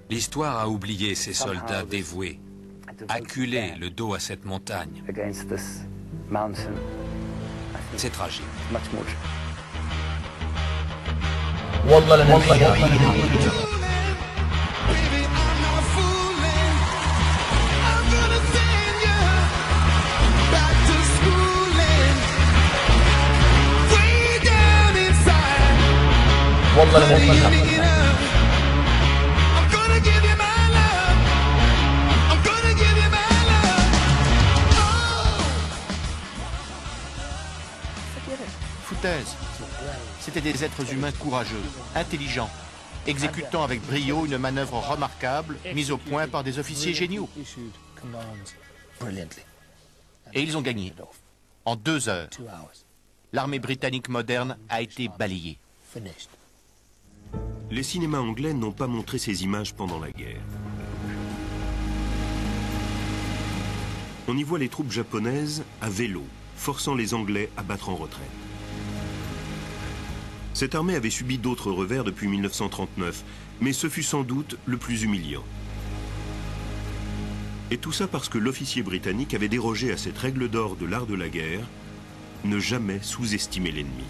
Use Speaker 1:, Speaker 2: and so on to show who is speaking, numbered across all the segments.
Speaker 1: L'histoire a oublié ces soldats dévoués, acculés le dos à cette montagne. C'est tragique.
Speaker 2: Foutaise. C'étaient des êtres humains courageux, intelligents, exécutant avec brio une manœuvre remarquable mise au point par des officiers géniaux. Et ils ont gagné. En 2 heures, l'armée britannique moderne a été balayée.
Speaker 3: Les cinémas anglais n'ont pas montré ces images pendant la guerre. On y voit les troupes japonaises à vélo, forçant les Anglais à battre en retraite. Cette armée avait subi d'autres revers depuis 1939, mais ce fut sans doute le plus humiliant. Et tout ça parce que l'officier britannique avait dérogé à cette règle d'or de l'art de la guerre, ne jamais sous-estimer l'ennemi.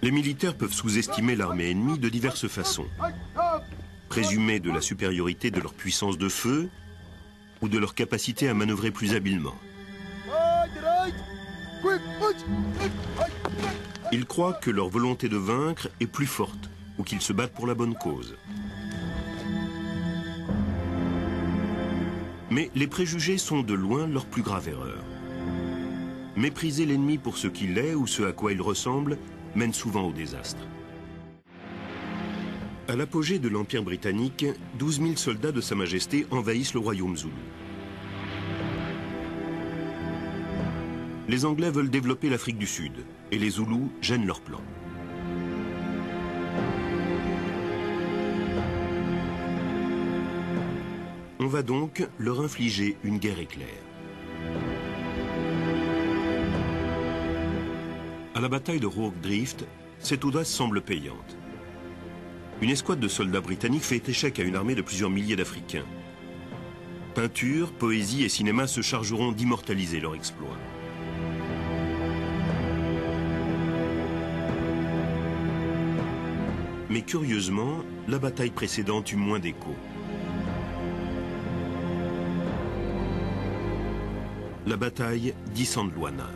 Speaker 3: Les militaires peuvent sous-estimer l'armée ennemie de diverses façons. Présumer de la supériorité de leur puissance de feu ou de leur capacité à manœuvrer plus habilement. Ils croient que leur volonté de vaincre est plus forte ou qu'ils se battent pour la bonne cause. Mais les préjugés sont de loin leur plus grave erreur. Mépriser l'ennemi pour ce qu'il est ou ce à quoi il ressemble mène souvent au désastre. À l'apogée de l'Empire britannique, 12 000 soldats de Sa Majesté envahissent le royaume zoulou. Les Anglais veulent développer l'Afrique du Sud et les Zoulous gênent leur plan. On va donc leur infliger une guerre éclair. À la bataille de Rorke Drift, cette audace semble payante. Une escouade de soldats britanniques fait échec à une armée de plusieurs milliers d'Africains. Peinture, poésie et cinéma se chargeront d'immortaliser leur exploit. Mais curieusement, la bataille précédente eut moins d'écho. La bataille d'Isandlwana.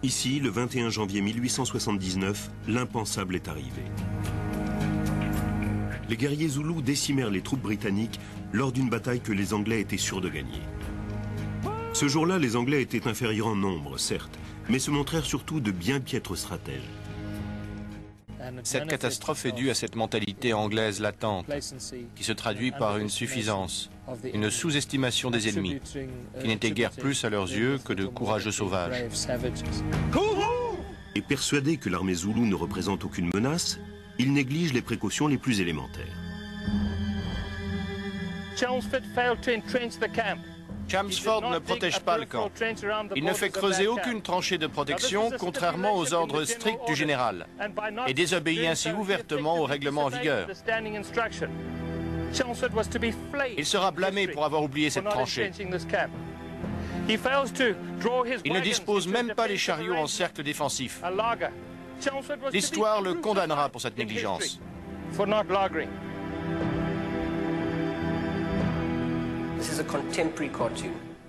Speaker 3: Ici, le 21 janvier 1879, l'impensable est arrivé. Les guerriers zoulous décimèrent les troupes britanniques lors d'une bataille que les Anglais étaient sûrs de gagner. Ce jour-là, les Anglais étaient inférieurs en nombre, certes, mais se montrèrent surtout de bien piètres stratèges.
Speaker 2: Cette catastrophe est due à cette mentalité anglaise latente, qui se traduit par une suffisance, une sous-estimation des ennemis, qui n'étaient guère plus à leurs yeux que de courageux sauvages.
Speaker 3: Et persuadés que l'armée zoulou ne représente aucune menace, ils négligent les précautions les plus élémentaires.
Speaker 2: Chelmsford ne protège pas le camp. Il ne fait creuser aucune tranchée de protection, contrairement aux ordres stricts du général, et désobéit ainsi ouvertement aux règlements en vigueur. Il sera blâmé pour avoir oublié cette tranchée. Il ne dispose même pas les chariots en cercle défensif. L'histoire le condamnera pour cette négligence.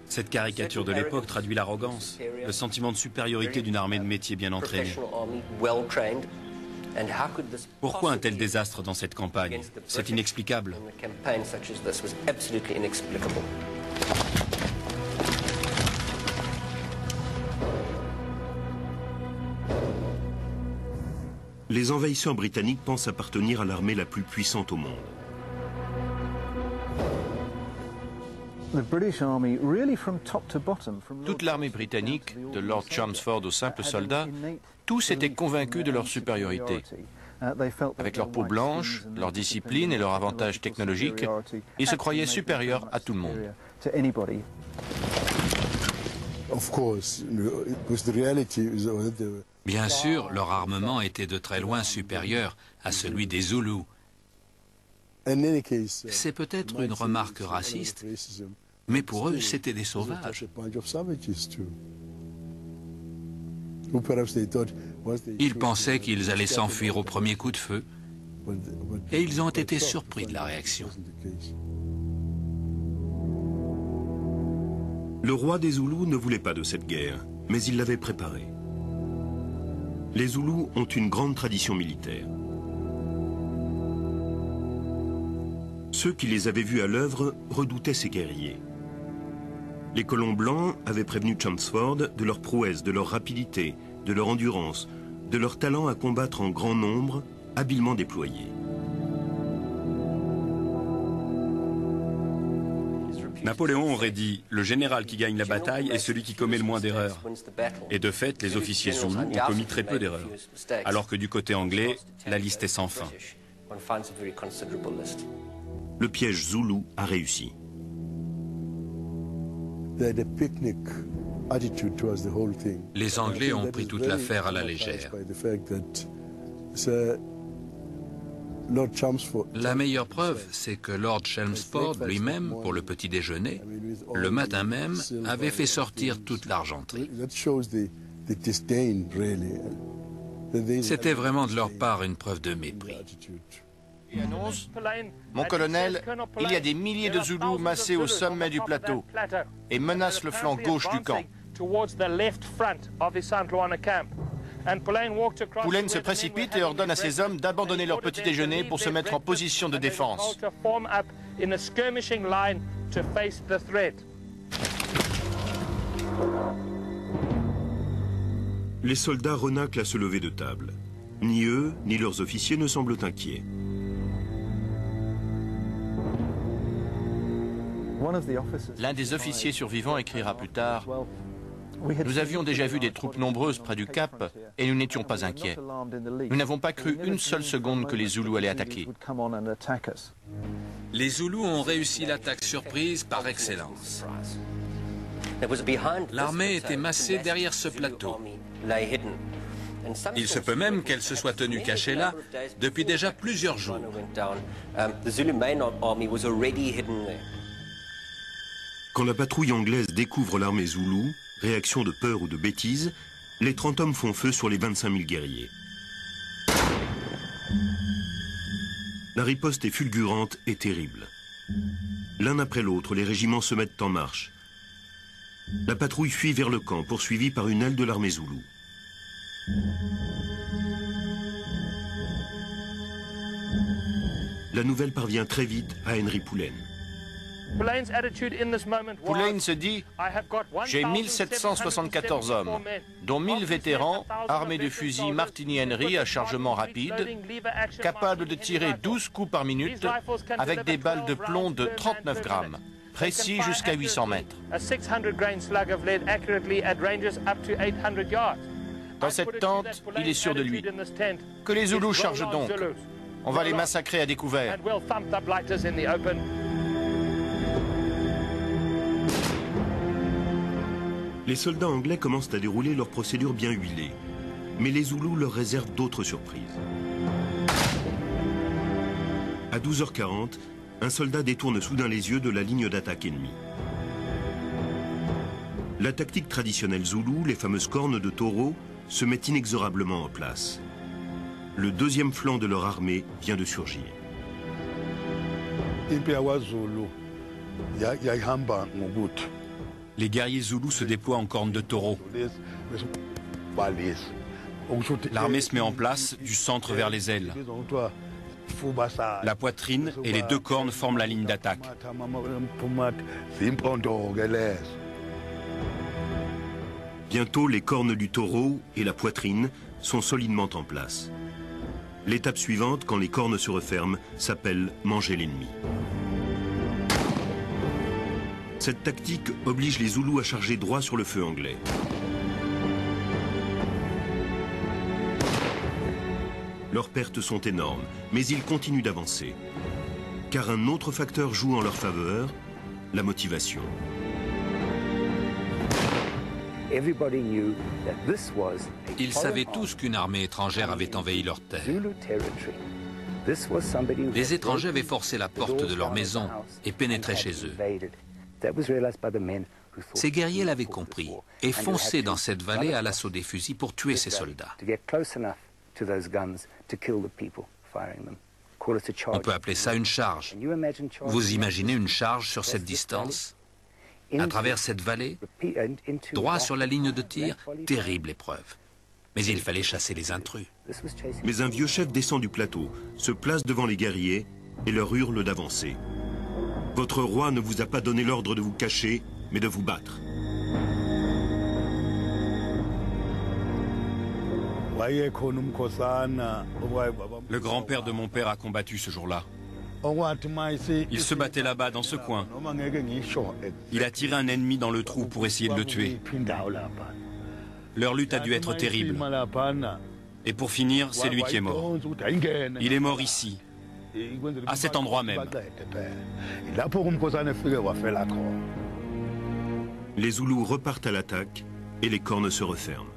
Speaker 1: Cette caricature de l'époque traduit l'arrogance, le sentiment de supériorité d'une armée de métier bien entraînée. Pourquoi un tel désastre dans cette campagne? C'est inexplicable.
Speaker 3: Les envahisseurs britanniques pensent appartenir à l'armée la plus puissante au monde.
Speaker 2: Toute l'armée britannique, de Lord Chelmsford aux simples soldats, tous étaient convaincus de leur supériorité. Avec leur peau blanche, leur discipline et leur avantage technologique, ils se croyaient supérieurs à tout le monde.
Speaker 4: Bien sûr, leur armement était de très loin supérieur à celui des Zoulous. C'est peut-être une remarque raciste, mais pour eux, c'étaient des sauvages. Ils pensaient qu'ils allaient s'enfuir au premier coup de feu, et ils ont été surpris de la réaction.
Speaker 3: Le roi des Zoulous ne voulait pas de cette guerre, mais il l'avait préparée. Les Zoulous ont une grande tradition militaire. Ceux qui les avaient vus à l'œuvre redoutaient ces guerriers. Les colons blancs avaient prévenu Chelmsford de leur prouesse, de leur rapidité, de leur endurance, de leur talent à combattre en grand nombre, habilement déployés.
Speaker 1: Napoléon aurait dit « Le général qui gagne la bataille est celui qui commet le moins d'erreurs ». Et de fait, les officiers zoulous ont commis très peu d'erreurs. Alors que du côté anglais, la liste est sans fin.
Speaker 3: Le piège zoulou a réussi.
Speaker 4: Les Anglais ont pris toute l'affaire à la légère. La meilleure preuve, c'est que Lord Chelmsford lui-même, pour le petit déjeuner, le matin même, avait fait sortir toute l'argenterie. C'était vraiment de leur part une preuve de mépris.
Speaker 2: Il annonce, mon colonel, il y a des milliers de Zoulous massés au sommet du plateau et menacent le flanc gauche du camp. Poullaine se précipite et ordonne à ses hommes d'abandonner leur petit déjeuner pour se mettre en position de défense.
Speaker 3: Les soldats renâclent à se lever de table. Ni eux, ni leurs officiers ne semblent inquiets.
Speaker 2: L'un des officiers survivants écrira plus tard « Nous avions déjà vu des troupes nombreuses près du Cap et nous n'étions pas inquiets. Nous n'avons pas cru une seule seconde que les Zoulous allaient attaquer. »
Speaker 4: Les Zoulous ont réussi l'attaque surprise par excellence. L'armée était massée derrière ce plateau. Il se peut même qu'elle se soit tenue cachée là depuis déjà plusieurs jours.
Speaker 3: Quand la patrouille anglaise découvre l'armée zoulou, réaction de peur ou de bêtise, les 30 hommes font feu sur les 25 000 guerriers. La riposte est fulgurante et terrible. L'un après l'autre, les régiments se mettent en marche. La patrouille fuit vers le camp, poursuivie par une aile de l'armée zoulou. La nouvelle parvient très vite à Henry Poullaine.
Speaker 2: Poullaine se dit « J'ai 1774 hommes, dont 1000 vétérans, armés de fusils Martini-Henry à chargement rapide, capables de tirer 12 coups par minute avec des balles de plomb de 39 grammes, précis jusqu'à 800 mètres. Dans cette tente, il est sûr de lui. Que les Zoulous chargent donc. On va les massacrer à découvert. »
Speaker 3: Les soldats anglais commencent à dérouler leur procédure bien huilée, mais les Zoulous leur réservent d'autres surprises. À 12h40, un soldat détourne soudain les yeux de la ligne d'attaque ennemie. La tactique traditionnelle zoulou, les fameuses cornes de taureau, se met inexorablement en place. Le deuxième flanc de leur armée vient de surgir.
Speaker 1: Les guerriers zoulous se déploient en cornes de taureau. L'armée se met en place du centre vers les ailes. La poitrine et les deux cornes forment la ligne d'attaque.
Speaker 3: Bientôt, les cornes du taureau et la poitrine sont solidement en place. L'étape suivante, quand les cornes se referment, s'appelle manger l'ennemi. Cette tactique oblige les Zoulous à charger droit sur le feu anglais. Leurs pertes sont énormes, mais ils continuent d'avancer. Car un autre facteur joue en leur faveur, la motivation.
Speaker 4: Ils savaient tous qu'une armée étrangère avait envahi leur terre. Les étrangers avaient forcé la porte de leur maison et pénétré chez eux. Ces guerriers l'avaient compris et fonçaient dans cette vallée à l'assaut des fusils pour tuer ces soldats. On peut appeler ça une charge. Vous imaginez une charge sur cette distance, à travers cette vallée, droit sur la ligne de tir? Terrible épreuve. Mais il fallait chasser les intrus.
Speaker 3: Mais un vieux chef descend du plateau, se place devant les guerriers et leur hurle d'avancer. Votre roi ne vous a pas donné l'ordre de vous cacher, mais de vous battre.
Speaker 1: Le grand-père de mon père a combattu ce jour-là. Il se battait là-bas, dans ce coin. Il a tiré un ennemi dans le trou pour essayer de le tuer. Leur lutte a dû être terrible. Et pour finir, c'est lui qui est mort. Il est mort ici, à cet endroit même.
Speaker 3: Les Zoulous repartent à l'attaque et les cornes se referment.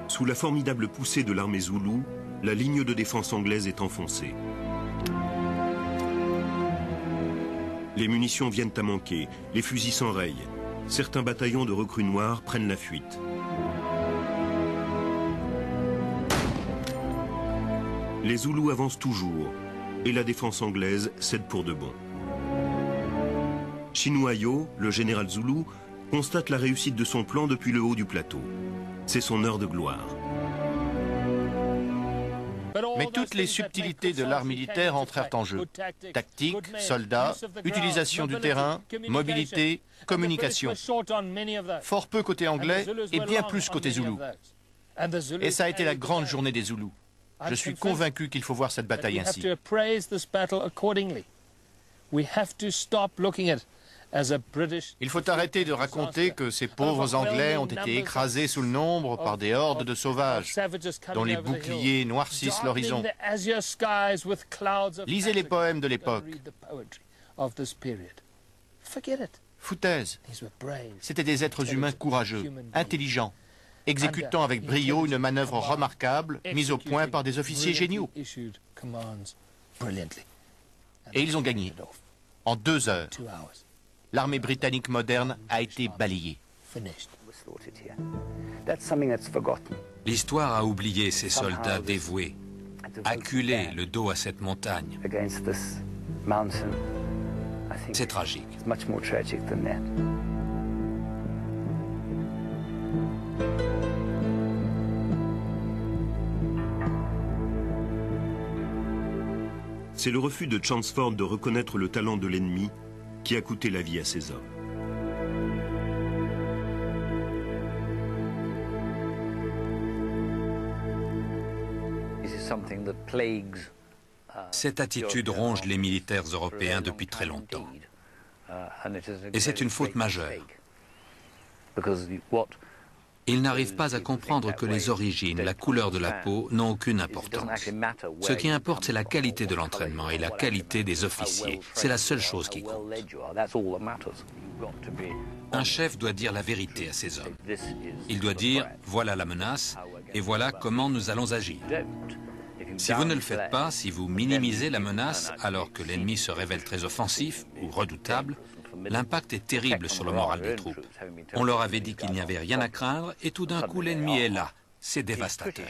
Speaker 3: Sous la formidable poussée de l'armée zoulou, la ligne de défense anglaise est enfoncée. Les munitions viennent à manquer, les fusils s'enrayent. Certains bataillons de recrues noirs prennent la fuite. Les Zoulous avancent toujours et la défense anglaise cède pour de bon. Chinuayo, le général zoulou, constate la réussite de son plan depuis le haut du plateau. C'est son heure de gloire.
Speaker 2: Mais toutes les subtilités de l'art militaire entrèrent en jeu. Tactique, soldats, utilisation du terrain, mobilité, communication. Fort peu côté anglais et bien plus côté zoulou. Et ça a été la grande journée des Zoulous. Je suis convaincu qu'il faut voir cette bataille ainsi. Il faut arrêter de raconter que ces pauvres Anglais ont été écrasés sous le nombre par des hordes de sauvages, dont les boucliers noircissent l'horizon. Lisez les poèmes de l'époque. Foutaise. C'étaient des êtres humains courageux, intelligents, exécutant avec brio une manœuvre remarquable, mise au point par des officiers géniaux. Et ils ont gagné. En 2 heures. L'armée britannique moderne a été balayée.
Speaker 4: L'histoire a oublié ces soldats dévoués, acculés le dos à cette montagne. C'est tragique.
Speaker 3: C'est le refus de Chelmsford de reconnaître le talent de l'ennemi qui a coûté la vie à ses hommes.
Speaker 4: Cette attitude ronge les militaires européens depuis très longtemps. Et c'est une faute majeure. Ils n'arrivent pas à comprendre que les origines, la couleur de la peau n'ont aucune importance. Ce qui importe, c'est la qualité de l'entraînement et la qualité des officiers. C'est la seule chose qui compte. Un chef doit dire la vérité à ses hommes. Il doit dire, voilà la menace et voilà comment nous allons agir. Si vous ne le faites pas, si vous minimisez la menace alors que l'ennemi se révèle très offensif ou redoutable, l'impact est terrible sur le moral des troupes. On leur avait dit qu'il n'y avait rien à craindre et tout d'un coup l'ennemi est là. C'est dévastateur.